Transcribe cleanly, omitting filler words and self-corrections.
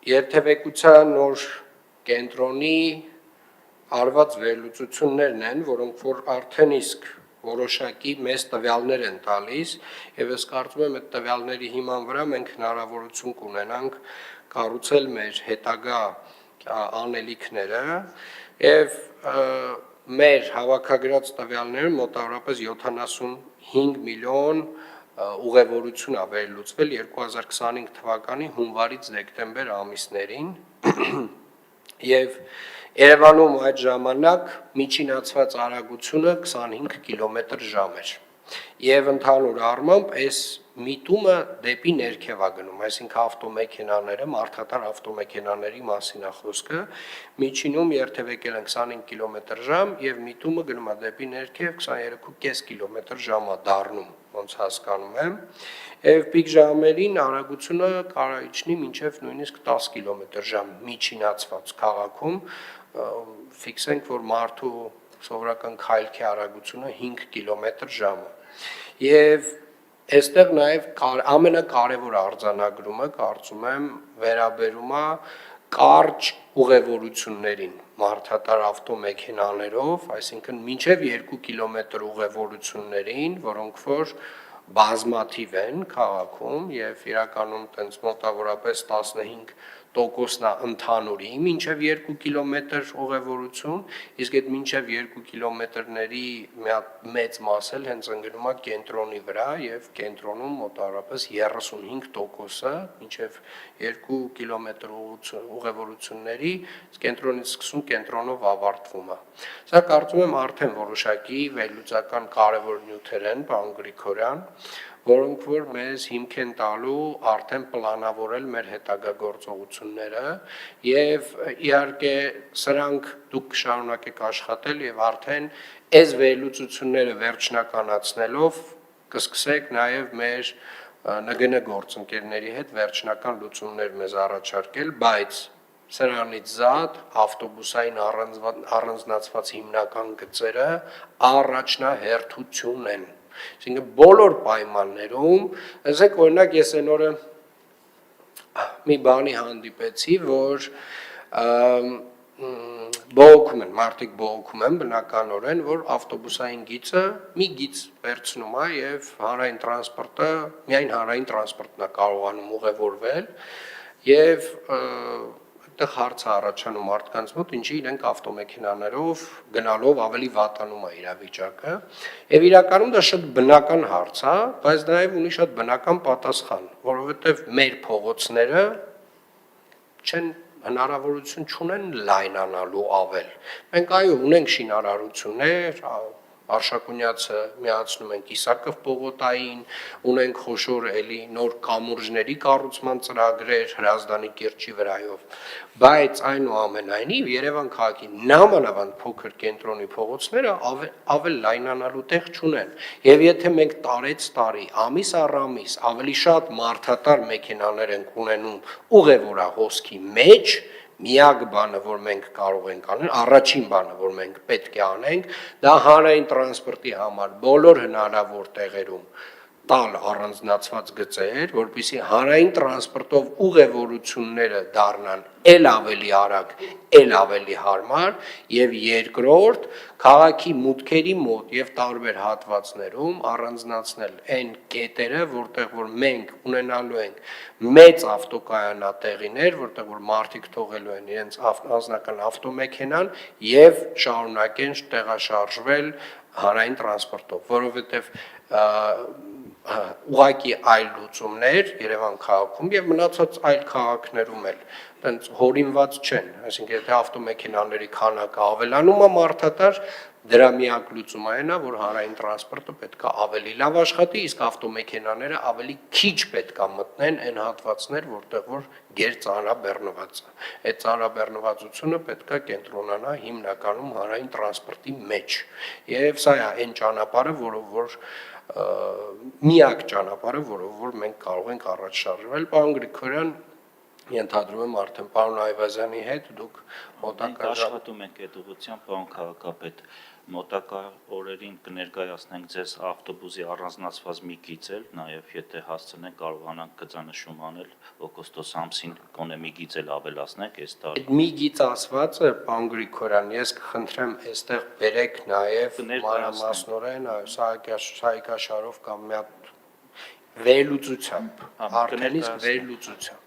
Երթևեկության նոր կենտրոնի արված վերլուծություններն են, որոնք որ արդեն իսկ որոշակի մեծ տվյալներ են տալիս, եւ ես կարծում եմ այդ տվյալների հիման վրա մենք հնարավորություն կունենանք կառուցել մեր հետագա անելիքները եւ մեր հավաքագրած տվյալները մոտավորապես 75 միլիոն ուղևորություն ա վերլուծվել 2025 թվականի հունվարից դեկտեմբեր ամիսներին եւ Երևանում այդ ժամանակ միջինացված արագությունը 25 կմ/ժ էր եւ ընդհանուր առմամբ այս միտումը դեպի ներքև է գնում, այսինքն ավտոմեքենաները, մարդատար ավտոմեքենաների մասին է խոսքը, միջինում երթևեկել են 25 կմ/ժ եւ միտումը գնում է դեպի ներքև 23.5 կմ/ժ է դառնում, ոնց հասկանում եմ, եւ պիկ ժամերին արագությունը կարող է իջնի մինչեւ նույնիսկ 10 կմ/ժ միջինացված քաղաքում, ֆիքսենք, որ մարդու սովորական քայլքի արագությունը 5 կմ/ժ է եւ այստեղ նաև ամենակարևոր արձանագրումը կարծում եմ վերաբերում է կարճ ուղևորություններին մարդատար ավտոմեքենաներով, այսինքն մինչև 2 կիլոմետր ուղևորություններին, որոնք որ բազմաթիվ են քաղաքում եւ իրականում տենց մոտավորապես 15%-ն է ընդհանուրի մինչև 2 կիլոմետր ուղևորություն, իսկ այդ մինչև 2 կիլոմետրների մեծ մաս էլ հենց ընկնում է կենտրոնի վրա եւ կենտրոնում մոտավորապես 35%-ը մինչև 2 կիլոմետր ուղևորությունների կենտրոնից սկսում կենտրոնով ավարտվում է։ Սա կարծում եմ արդեն որոշակի վերլուծական կարևոր նյութեր են, պարոն Գրիգորյան, որոնք որ մեզ հիմք են տալու արդեն պլանավորել մեր հետագա գործողությունները եւ իհարկե սրանք դուք կշարունակեք աշխատել եւ արդեն այս վերլուծությունները վերջնականացնելով կսկսեք նաեւ մեր ՆԳՆ գործընկերների հետ վերջնական լուծումներ մեզ առաջարկել, բայց սրանից զատ ավտոբուսային առանձնացված հիմնական գծերը առաջնահերթություն են։ Այսինքն բոլոր պայմաններում, ասեք օրինակ ես այն օրը մի բանի հանդիպեցի, որ բողոքում են, մարդիկ բողոքում են բնականորեն, որ ավտոբուսային գիծը մի գիծ վերցնում է եւ հանրային տրանսպորտը, միայն հանրային տրանսպորտն է կարողանում ուղևորվել եւ այդտեղ հարց է առաջանում մարդկանց մոտ, ինչի իրենք ավտոմեքենաներով գնալով ավելի վատանում է իրավիճակը եւ իրականում դա շատ բնական հարց է, բայց նաեւ ունի շատ բնական պատասխան, որովհետեւ մեր փողոցները չեն հնարավորություն չունեն լայնանալու ավել։ Մենք այո ունենք շինարարություններ, Արշակունյացը միացնում ենք Իսակով պողոտային, ունենք խոշոր էլի նոր կամուրջների կառուցման ծրագրեր Հրազդանի կիրճի վրայով, բայց այնուամենայնիվ Երևան քաղաքի նամանավանդ փոքր կենտրոնի փողոցները ավել լայնանալու տեղ չունեն, եւ եթե մենք տարեց տարի, ամիս առ ամիս ավելի շատ մարդատար մեքենաներ ենք ունենում ուղևորահոսքի մեջ, միակ բանը, որ մենք կարող ենք անել, առաջին բանը, որ մենք պետք է անենք, դա հանրային տրանսպորտի համար բոլոր հնարավոր տեղերում տալ առանձնացված գծեր, որպեսզի հանրային տրանսպորտով ուղևորությունները դառնան ել ավելի արագ, ել ավելի հարմար եւ երկրորդ քաղաքի մուտքերի մոտ եւ տարբեր հատվածներում առանձնացնել այն կետերը, որտեղ որ մենք ունենալու ենք մեծ ավտոկայանատեղիներ, որտեղ որ մարդիկ թողելու են իրենց անձնական ավտոմեքենան եւ շարունակեն տեղաշարժվել հանրային տրանսպորտով, որովհետեւ ուղղակի այլ լուծումներ Երևան քաղաքում եւ մնացած այլ քաղաքներում էլ տենց հորինված չեն, այսինքն եթե ավտոմեքենաների քանակը ավելանում է մարդատար, դրա միակ լուծումը այն է, որ հանրային տրանսպորտը պետք է ավելի լավ աշխատի, իսկ ավտոմեքենաները ավելի քիչ պետք է մտնեն այն հատվածներ, որտեղ որ գերծանրաբեռնված է։ Այդ ծանրաբեռնվածությունը պետք է կենտրոնանա հիմնականում հանրային տրանսպորտի մեջ։ Եվ սա է այն ճանապարհը, որով որ միակ ճանապարհը, որով որ մենք կարող ենք առաջ շարժվել։ Պարոն Գրիգորյան, ենթադրում եմ արդեն պարոն Այվազյանի հետ դուք մոտակա աշխատում ենք այդ ուղղությամբ, պարոն քաղաքապետ, Մոտակա օրերին կներկայացնենք ձեզ ավտոբուսի առանձնացված մի գիծ էլ, նաև եթե հասցնենք կարողանանք գծանշում անել օգոստոս ամսին գոնե մի գիծ էլ ավելացնենք այս տարի։ Այդ մի գիծ ասվածը, պարոն Գրիգորյան, ես կխնդրեմ այստեղ բերեք նաև մանրամասնորեն Սահակաշարով կամ մի հատ վերլուծությամբ, արդեն իսկ վերլուծությամբ։